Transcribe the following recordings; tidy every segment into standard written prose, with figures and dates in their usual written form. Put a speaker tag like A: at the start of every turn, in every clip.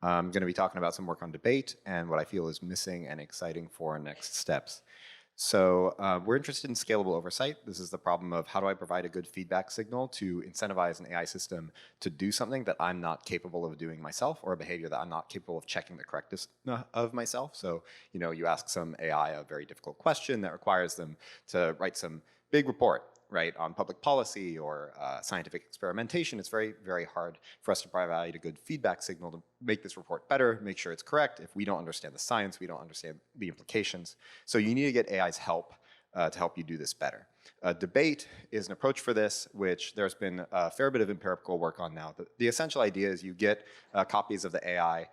A: I'm going to be talking about some work on debate and what I feel is missing and exciting for next steps. So we're interested in scalable oversight. This is the problem of how do I provide a good feedback signal to incentivize an AI system to do something that I'm not capable of doing myself, or a behavior that I'm not capable of checking the correctness of myself. So, you ask some AI a very difficult question that requires them to write some big report, right, on public policy or scientific experimentation. It's very, very hard for us to provide a good feedback signal to make this report better, make sure it's correct. If we don't understand the science, we don't understand the implications. So you need to get AI's help to help you do this better. Debate is an approach for this, which there's been a fair bit of empirical work on now. The essential idea is you get copies of the AI,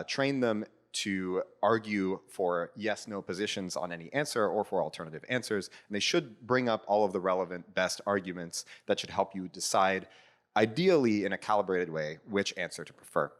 A: train them to argue for yes/no positions on any answer or for alternative answers. And they should bring up all of the relevant best arguments that should help you decide, ideally in a calibrated way, which answer to prefer.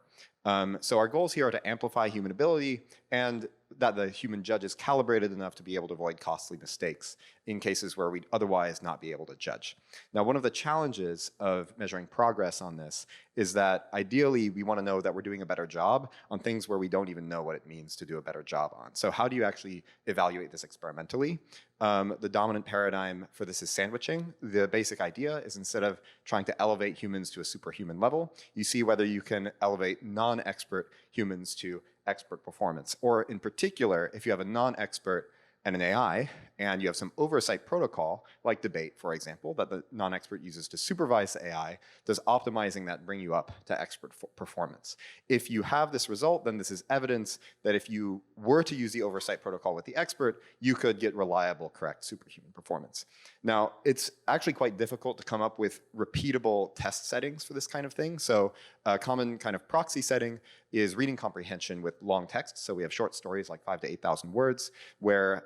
A: So our goals here are to amplify human ability and that the human judge is calibrated enough to be able to avoid costly mistakes in cases where we'd otherwise not be able to judge. Now, one of the challenges of measuring progress on this is that ideally we want to know that we're doing a better job on things where we don't even know what it means to do a better job on. So how do you actually evaluate this experimentally? The dominant paradigm for this is sandwiching. The basic idea is instead of trying to elevate humans to a superhuman level, you see whether you can elevate non-expert humans to expert performance. Or in particular, if you have a non-expert and an AI, and you have some oversight protocol, like debate, for example, that the non-expert uses to supervise the AI, does optimizing that bring you up to expert performance? If you have this result, then this is evidence that if you were to use the oversight protocol with the expert, you could get reliable, correct, superhuman performance. Now, it's actually quite difficult to come up with repeatable test settings for this kind of thing. So a common kind of proxy setting is reading comprehension with long text. So we have short stories like 5,000 to 8,000 words, where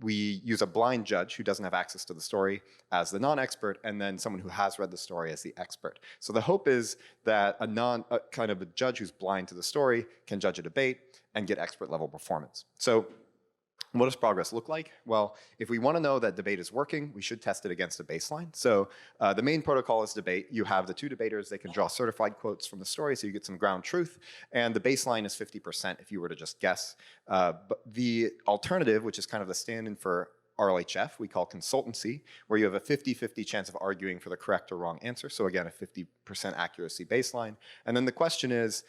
A: we use a blind judge who doesn't have access to the story as the non-expert, and then someone who has read the story as the expert. So the hope is that a kind of a judge who's blind to the story can judge a debate and get expert level performance. So what does progress look like? Well, if we want to know that debate is working, we should test it against a baseline. So the main protocol is debate. You have the two debaters. They can draw certified quotes from the story, so you get some ground truth. And the baseline is 50% if you were to just guess. But the alternative, which is kind of the stand-in for RLHF, we call consultancy, where you have a 50-50 chance of arguing for the correct or wrong answer. So again, a 50% accuracy baseline. And then the question is,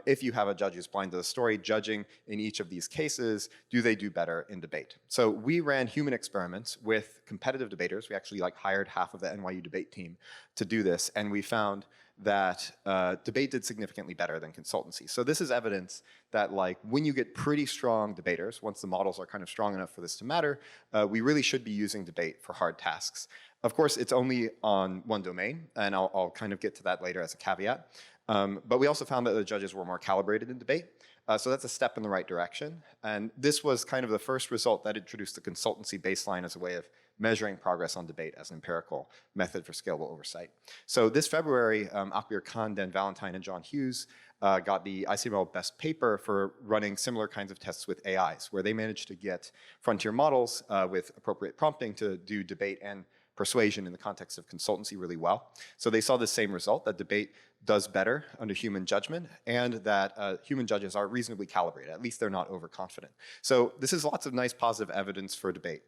A: if you have a judge who's blind to the story, judging in each of these cases, do they do better in debate? So we ran human experiments with competitive debaters. We actually hired half of the NYU debate team to do this, and we found that debate did significantly better than consultancy. So this is evidence that when you get pretty strong debaters, once the models are kind of strong enough for this to matter, we really should be using debate for hard tasks. Of course, it's only on one domain, and I'll kind of get to that later as a caveat. But we also found that the judges were more calibrated in debate. So that's a step in the right direction. And this was kind of the first result that introduced the consultancy baseline as a way of measuring progress on debate as an empirical method for scalable oversight. So this February, Akbir Khan, Dan Valentine, and John Hughes got the ICML Best Paper for running similar kinds of tests with AIs, where they managed to get frontier models with appropriate prompting to do debate and persuasion in the context of consultancy really well. So they saw the same result, that debate does better under human judgment, and that human judges are reasonably calibrated. At least they're not overconfident. So this is lots of nice positive evidence for debate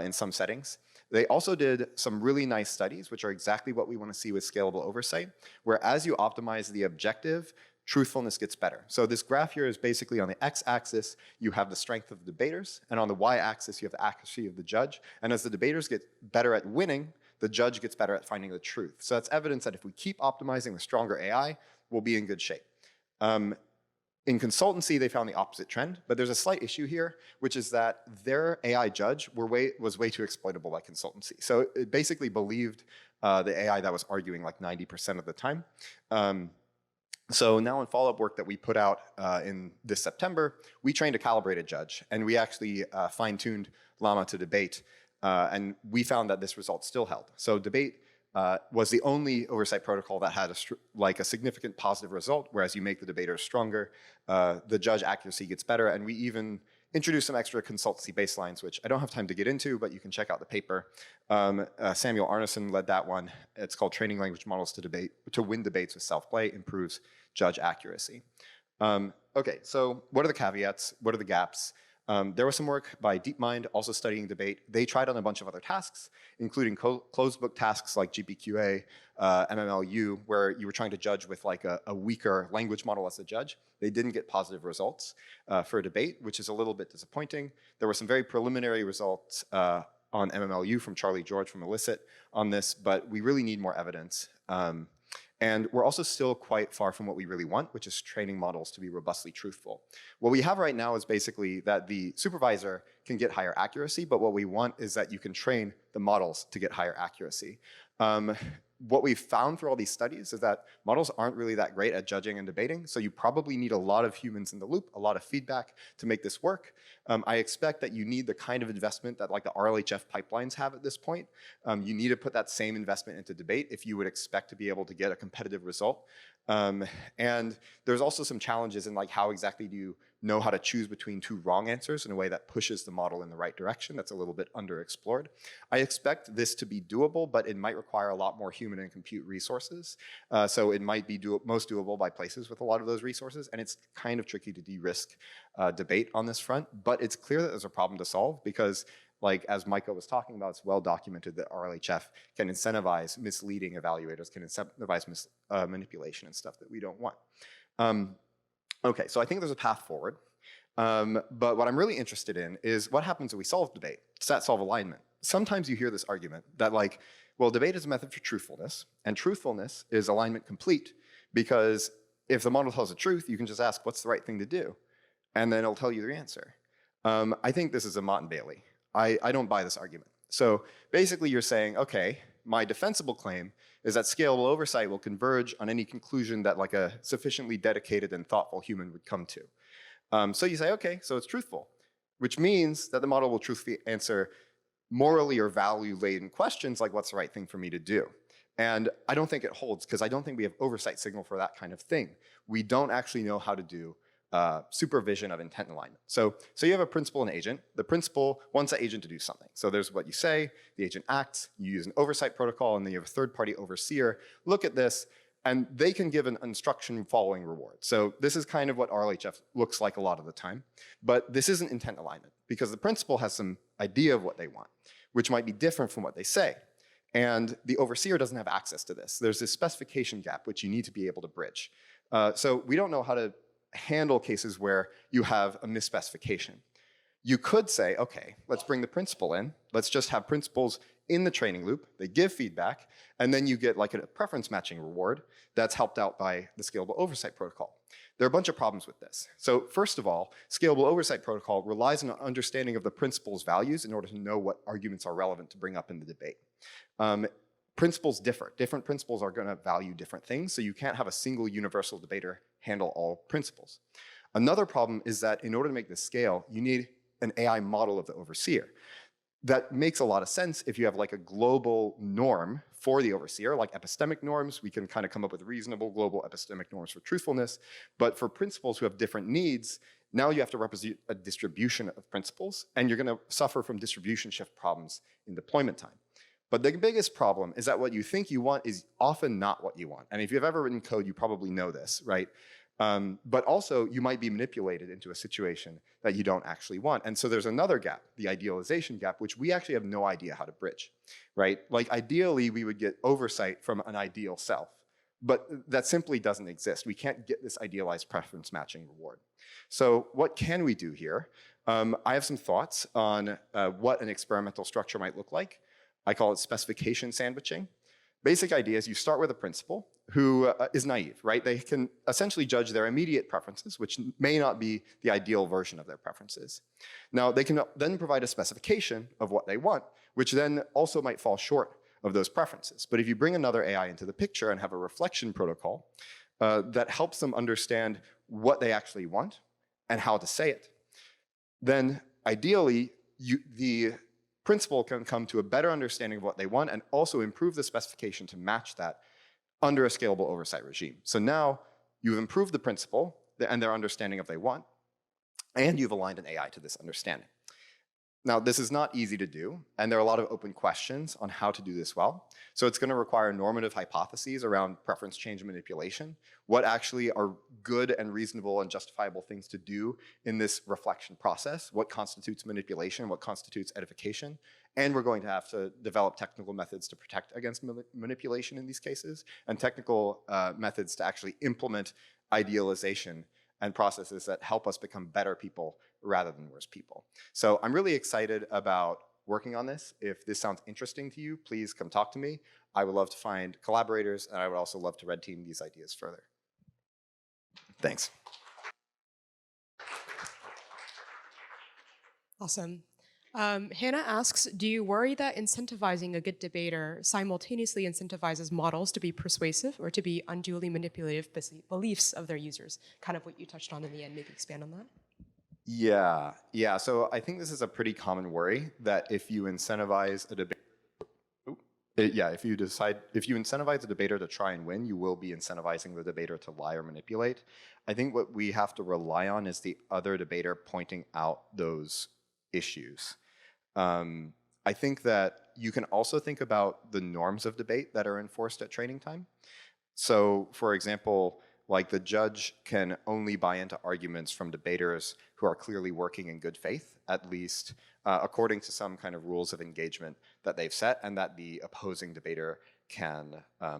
A: in some settings. They also did some really nice studies, which are exactly what we want to see with scalable oversight, where as you optimize the objective, truthfulness gets better. So this graph here is basically on the x-axis, you have the strength of the debaters, and on the y-axis, you have the accuracy of the judge. And as the debaters get better at winning, the judge gets better at finding the truth. So that's evidence that if we keep optimizing the stronger AI, we'll be in good shape. In consultancy, they found the opposite trend, but there's a slight issue here, which is that their AI judge was way too exploitable by consultancy. So it basically believed the AI that was arguing 90% of the time. So now in follow-up work that we put out in this September, we trained a calibrated judge, and we actually fine-tuned Llama to debate, and we found that this result still held. So debate was the only oversight protocol that had a significant positive result, whereas you make the debaters stronger, the judge accuracy gets better, and we even introduced some extra consultancy baselines, which I don't have time to get into, but you can check out the paper. Samuel Arneson led that one. It's called Training Language Models to Win Debates with Self-Play, Improves Judge Accuracy. Okay, so what are the caveats? What are the gaps? There was some work by DeepMind also studying debate. They tried on a bunch of other tasks, including closed book tasks like GPQA, MMLU, where you were trying to judge with like a weaker language model as a judge. They didn't get positive results for a debate, which is a little bit disappointing. There were some very preliminary results on MMLU from Charlie George from Illicit on this, but we really need more evidence. And we're also still quite far from what we really want, which is training models to be robustly truthful. What we have right now is basically that the supervisor can get higher accuracy, but what we want is that you can train the models to get higher accuracy. What we've found through all these studies is that models aren't really that great at judging and debating, so you probably need a lot of humans in the loop, a lot of feedback to make this work. I expect that you need the kind of investment that like the RLHF pipelines have at this point. You need to put that same investment into debate if you would expect to be able to get a competitive result. And there's also some challenges in like how exactly do you know how to choose between two wrong answers in a way that pushes the model in the right direction. That's a little bit underexplored. I expect this to be doable, but it might require a lot more human and compute resources. So it might be most doable by places with a lot of those resources, and it's kind of tricky to de-risk debate on this front, but it's clear that there's a problem to solve because like as Michael was talking about, it's well documented that RLHF can incentivize misleading evaluators, can incentivize manipulation and stuff that we don't want. Okay, so I think there's a path forward. But what I'm really interested in is what happens when we solve debate? Does that solve alignment? Sometimes you hear this argument that like, well, debate is a method for truthfulness, and truthfulness is alignment complete because if the model tells the truth, you can just ask what's the right thing to do, and then it'll tell you the answer. I think this is a Mott and Bailey. I don't buy this argument. So basically you're saying, okay, my defensible claim is that scalable oversight will converge on any conclusion that like a sufficiently dedicated and thoughtful human would come to. So you say, okay, so it's truthful, which means that the model will truthfully answer morally or value-laden questions like what's the right thing for me to do. And I don't think it holds because I don't think we have oversight signal for that kind of thing. We don't actually know how to do supervision of intent alignment. So you have a principal and agent. The principal wants the agent to do something. So there's what you say, the agent acts, you use an oversight protocol, and then you have a third-party overseer. Look at this, and they can give an instruction following reward. So this is kind of what RLHF looks like a lot of the time. But this isn't intent alignment because the principal has some idea of what they want, which might be different from what they say. And the overseer doesn't have access to this. There's this specification gap, which you need to be able to bridge. So we don't know how to handle cases where you have a misspecification. You could say, okay, let's bring the principal in. Let's just have principals in the training loop. They give feedback, and then you get like a preference matching reward that's helped out by the Scalable Oversight Protocol. There are a bunch of problems with this. So first of all, Scalable Oversight Protocol relies on an understanding of the principal's values in order to know what arguments are relevant to bring up in the debate. Principles differ. Different principles are going to value different things, so you can't have a single universal debater handle all principles. Another problem is that in order to make this scale, you need an AI model of the overseer. That makes a lot of sense if you have like a global norm for the overseer, like epistemic norms. We can kind of come up with reasonable global epistemic norms for truthfulness. But for principles who have different needs, now you have to represent a distribution of principles, and you're going to suffer from distribution shift problems in deployment time. But the biggest problem is that what you think you want is often not what you want. And if you've ever written code, you probably know this, right? But also, you might be manipulated into a situation that you don't actually want. And so there's another gap, the idealization gap, which we actually have no idea how to bridge, right? Like ideally, we would get oversight from an ideal self. But that simply doesn't exist. We can't get this idealized preference matching reward. So what can we do here? I have some thoughts on what an experimental structure might look like. I call it specification sandwiching. Basic idea is you start with a principal who is naive, right? They can essentially judge their immediate preferences, which may not be the ideal version of their preferences. Now, they can then provide a specification of what they want, which then also might fall short of those preferences. But if you bring another AI into the picture and have a reflection protocol that helps them understand what they actually want and how to say it, then ideally, the principal can come to a better understanding of what they want and also improve the specification to match that under a scalable oversight regime. So now you've improved the principal and their understanding of what they want, and you've aligned an AI to this understanding. Now, this is not easy to do, and there are a lot of open questions on how to do this well. So it's going to require normative hypotheses around preference change manipulation, what actually are good and reasonable and justifiable things to do in this reflection process, what constitutes manipulation, what constitutes edification, and we're going to have to develop technical methods to protect against manipulation in these cases, and technical methods to actually implement idealization and processes that help us become better people rather than worse people. So I'm really excited about working on this. If this sounds interesting to you, please come talk to me. I would love to find collaborators, and I would also love to red team these ideas further. Thanks.
B: Awesome. Hannah asks, do you worry that incentivizing a good debater simultaneously incentivizes models to be persuasive or to be unduly manipulative beliefs of their users? Kind of what you touched on in the end, maybe expand on that.
A: Yeah. So I think this is a pretty common worry that if you incentivize a debater, if you incentivize a debater to try and win, you will be incentivizing the debater to lie or manipulate. I think what we have to rely on is the other debater pointing out those issues. I think that you can also think about the norms of debate that are enforced at training time. So, for example, like the judge can only buy into arguments from debaters who are clearly working in good faith, at least according to some kind of rules of engagement that they've set and that the opposing debater can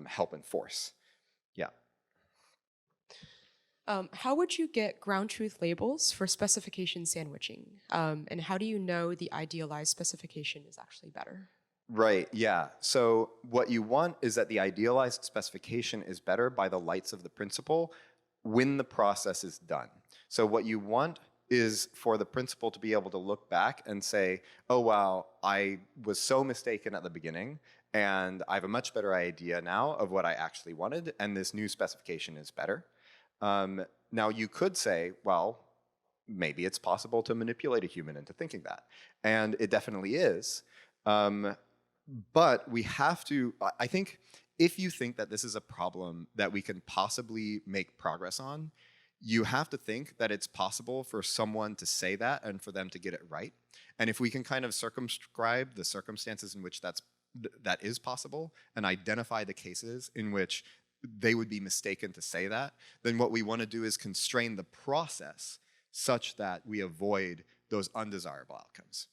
A: help enforce. Yeah.
B: How would you get ground truth labels for specification sandwiching? And how do you know the idealized specification is actually better?
A: Right, yeah. So what you want is that the idealized specification is better by the lights of the principle when the process is done. So what you want is for the principal to be able to look back and say, oh, wow, I was so mistaken at the beginning, and I have a much better idea now of what I actually wanted, and this new specification is better. Now, you could say, well, maybe it's possible to manipulate a human into thinking that. And it definitely is. But we have to, I think, if you think that this is a problem that we can possibly make progress on, you have to think that it's possible for someone to say that and for them to get it right. And if we can kind of circumscribe the circumstances in which that is possible and identify the cases in which they would be mistaken to say that, then what we want to do is constrain the process such that we avoid those undesirable outcomes.